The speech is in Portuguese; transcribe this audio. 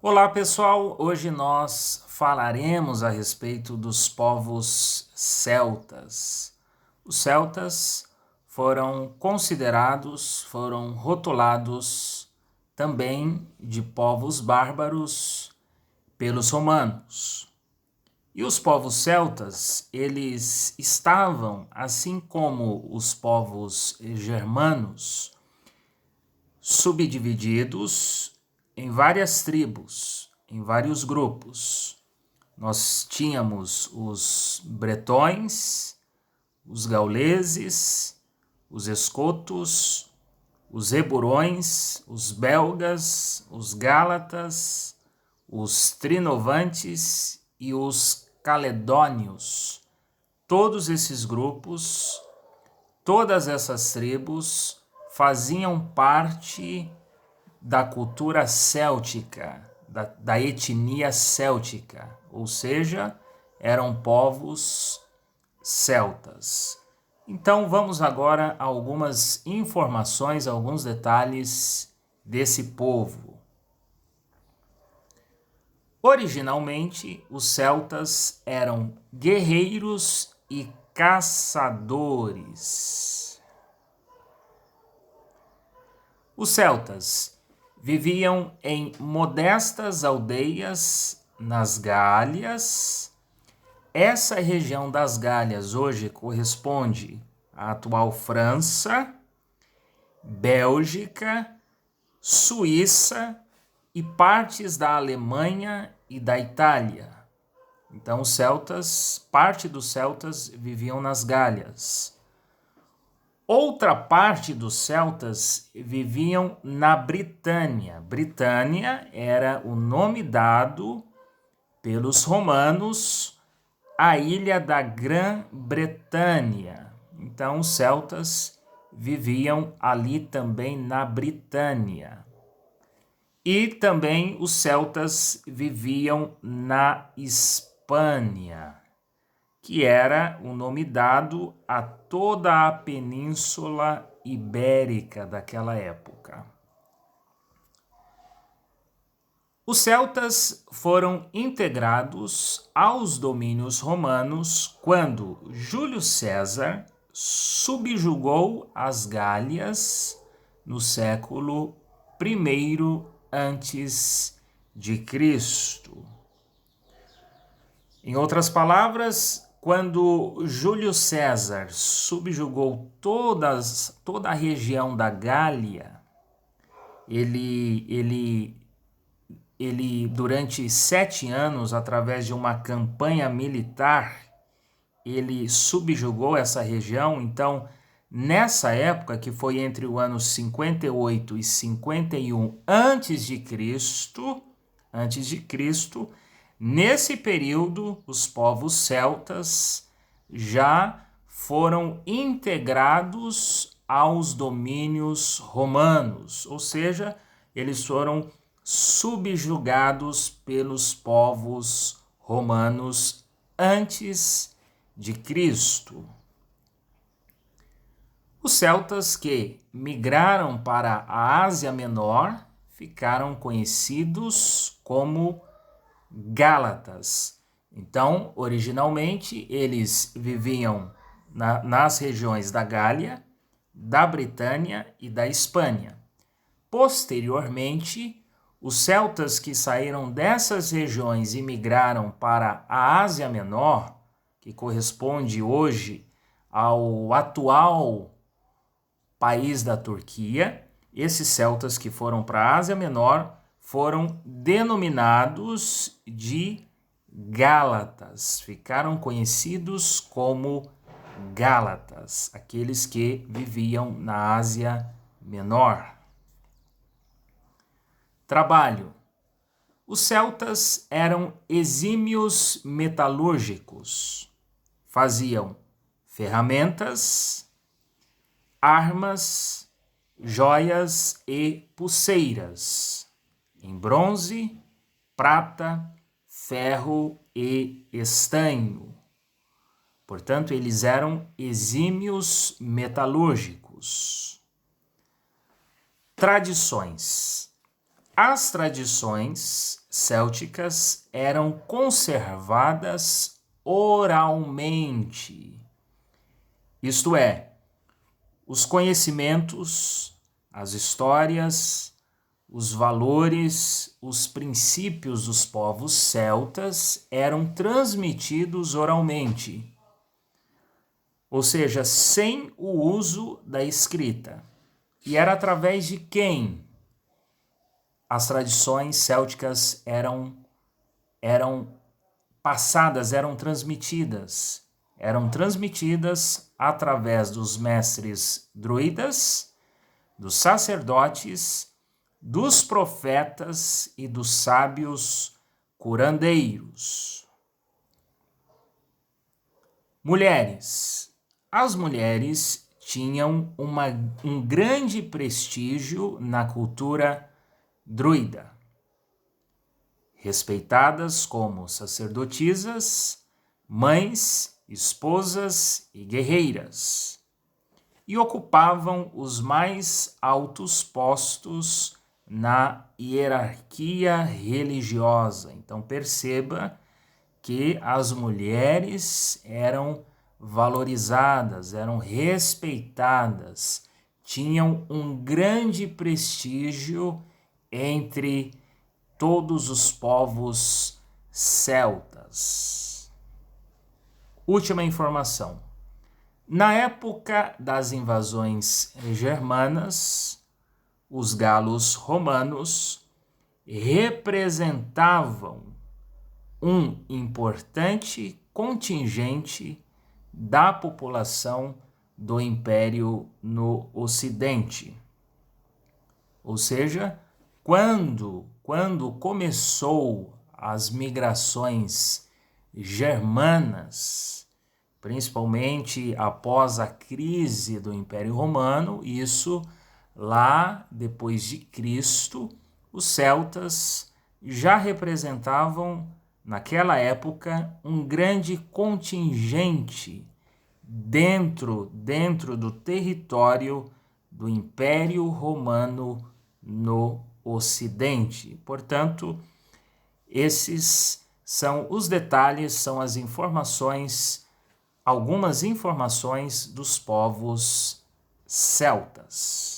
Olá pessoal, hoje nós falaremos a respeito dos povos celtas. Os celtas foram considerados, foram rotulados também de povos bárbaros pelos romanos. E os povos celtas, eles estavam, assim como os povos germanos, subdivididos em várias tribos, em vários grupos. Nós tínhamos os bretões, os gauleses, os escotos, os eburões, os belgas, os gálatas, os trinovantes e os caledônios. Todos esses grupos, todas essas tribos faziam parte da cultura céltica, da etnia céltica, ou seja, eram povos celtas. Então vamos agora a algumas informações, alguns detalhes desse povo. Originalmente, os celtas eram guerreiros e caçadores. Os celtas viviam em modestas aldeias nas Gálias. Essa região das Gálias hoje corresponde à atual França, Bélgica, Suíça e partes da Alemanha e da Itália. Então, parte dos celtas viviam nas Gálias. Outra parte dos celtas viviam na Britânia. Britânia era o nome dado pelos romanos à ilha da Grã-Bretanha. Então, os celtas viviam ali também na Britânia. E também os celtas viviam na Espanha, que era o nome dado a toda a Península Ibérica daquela época. Os celtas foram integrados aos domínios romanos quando Júlio César subjugou as Gálias no século I antes de Cristo. Em outras palavras, quando Júlio César subjugou toda a região da Gália, ele durante 7 anos, através de uma campanha militar, ele subjugou essa região. Então, nessa época, que foi entre o ano 58 e 51 antes de Cristo, nesse período, os povos celtas já foram integrados aos domínios romanos, ou seja, eles foram subjugados pelos povos romanos antes de Cristo. Os celtas que migraram para a Ásia Menor ficaram conhecidos como gálatas. Então, originalmente, eles viviam nas regiões da Gália, da Britânia e da Espanha. Posteriormente, os celtas que saíram dessas regiões e migraram para a Ásia Menor, que corresponde hoje ao atual país da Turquia, esses celtas que foram para a Ásia Menor foram denominados de gálatas, ficaram conhecidos como gálatas, aqueles que viviam na Ásia Menor. Trabalho. Os celtas eram exímios metalúrgicos, faziam ferramentas, armas, joias e pulseiras em bronze, prata, ferro e estanho. Portanto, eles eram exímios metalúrgicos. Tradições. as tradições célticas eram conservadas oralmente. Isto é, os conhecimentos, as histórias, os valores, os princípios dos povos celtas eram transmitidos oralmente, ou seja, sem o uso da escrita. E era através de quem as tradições célticas eram passadas, eram transmitidas através dos mestres druidas, dos sacerdotes, dos profetas e dos sábios curandeiros. Mulheres. As mulheres tinham um grande prestígio na cultura druida, respeitadas como sacerdotisas, mães, esposas e guerreiras, e ocupavam os mais altos postos na hierarquia religiosa. Então perceba que as mulheres eram valorizadas, eram respeitadas, tinham um grande prestígio entre todos os povos celtas. Última informação. Na época das invasões germanas, os galos romanos representavam um importante contingente da população do Império no Ocidente. Ou seja, quando começou as migrações germanas, principalmente após a crise do Império Romano, isso lá depois de Cristo, os celtas já representavam, naquela época, um grande contingente dentro do território do Império Romano no Ocidente. Portanto, esses são os detalhes, são as informações, algumas informações dos povos celtas.